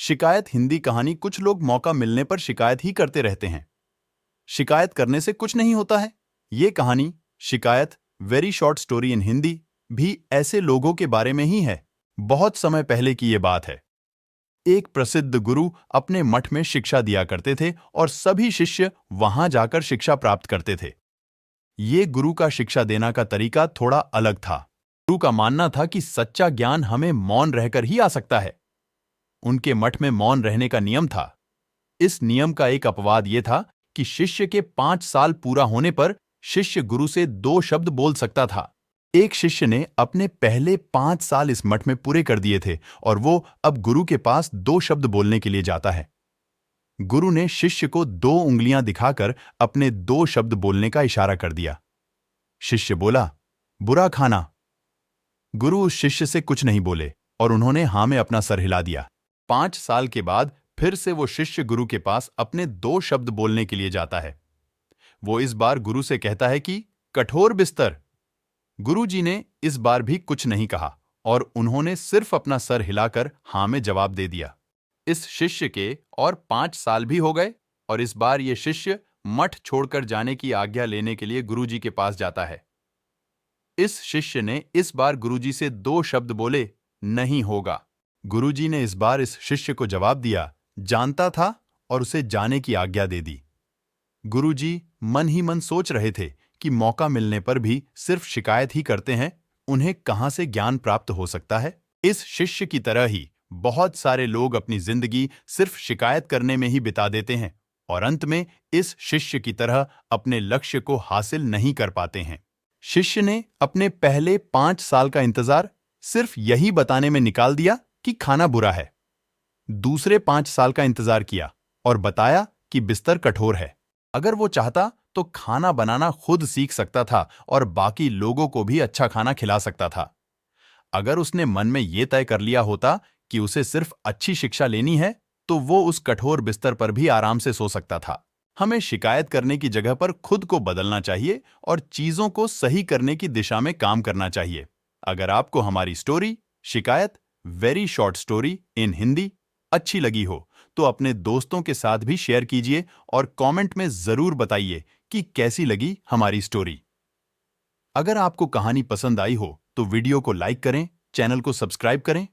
शिकायत हिंदी कहानी। कुछ लोग मौका मिलने पर शिकायत ही करते रहते हैं। शिकायत करने से कुछ नहीं होता है। ये कहानी शिकायत very short story in Hindi भी ऐसे लोगों के बारे में ही है। बहुत समय पहले की ये बात है। एक प्रसिद्ध गुरु अपने मठ में शिक्षा दिया करते थे और सभी शिष्य वहां जाकर शिक्षा प्राप्त करते थे। ये गुरु का शिक्षा देना का तरीका थोड़ा अलग था। गुरु का मानना था कि सच्चा ज्ञान हमें मौन रहकर ही आ सकता है। उनके मठ में मौन रहने का नियम था। इस नियम का एक अपवाद यह था कि शिष्य के 5 साल पूरा होने पर शिष्य गुरु से 2 शब्द बोल सकता था। एक शिष्य ने अपने पहले 5 साल इस मठ में पूरे कर दिए थे और वो अब गुरु के पास 2 शब्द बोलने के लिए जाता है। गुरु ने शिष्य को 2 उंगलियां दिखाकर अपने 2 शब्द बोलने का इशारा कर दिया। शिष्य बोला, बुरा खाना। गुरु उस शिष्य से कुछ नहीं बोले और उन्होंने हां में अपना सर हिला दिया। 5 साल के बाद फिर से वो शिष्य गुरु के पास अपने 2 शब्द बोलने के लिए जाता है। वो इस बार गुरु से कहता है कि कठोर बिस्तर। गुरु जी ने इस बार भी कुछ नहीं कहा और उन्होंने सिर्फ अपना सर हिलाकर हां में जवाब दे दिया। इस शिष्य के और 5 साल भी हो गए और इस बार ये शिष्य मठ छोड़कर जाने की आज्ञा लेने के लिए गुरु जी के पास जाता है। इस शिष्य ने इस बार गुरुजी से 2 शब्द बोले, नहीं होगा। गुरुजी ने इस बार इस शिष्य को जवाब दिया, जानता था, और उसे जाने की आज्ञा दे दी। गुरुजी मन ही मन सोच रहे थे कि मौका मिलने पर भी सिर्फ शिकायत ही करते हैं, उन्हें कहां से ज्ञान प्राप्त हो सकता है। इस शिष्य की तरह ही बहुत सारे लोग अपनी जिंदगी सिर्फ शिकायत करने में ही बिता देते हैं और अंत में इस शिष्य की तरह अपने लक्ष्य को हासिल नहीं कर पाते हैं। शिष्य ने अपने पहले 5 साल का इंतजार सिर्फ यही बताने में निकाल दिया कि खाना बुरा है। दूसरे 5 साल का इंतजार किया और बताया कि बिस्तर कठोर है। अगर वो चाहता तो खाना बनाना खुद सीख सकता था और बाकी लोगों को भी अच्छा खाना खिला सकता था। अगर उसने मन में ये तय कर लिया होता कि उसे सिर्फ अच्छी शिक्षा लेनी है, तो वो उस कठोर बिस्तर पर भी आराम से सो सकता था। हमें शिकायत करने की जगह पर खुद को बदलना चाहिए और चीजों को सही करने की दिशा में काम करना चाहिए। अगर आपको हमारी स्टोरी शिकायत very short story in Hindi अच्छी लगी हो तो अपने दोस्तों के साथ भी शेयर कीजिए और कमेंट में जरूर बताइए कि कैसी लगी हमारी स्टोरी। अगर आपको कहानी पसंद आई हो तो वीडियो को लाइक करें, चैनल को सब्सक्राइब करें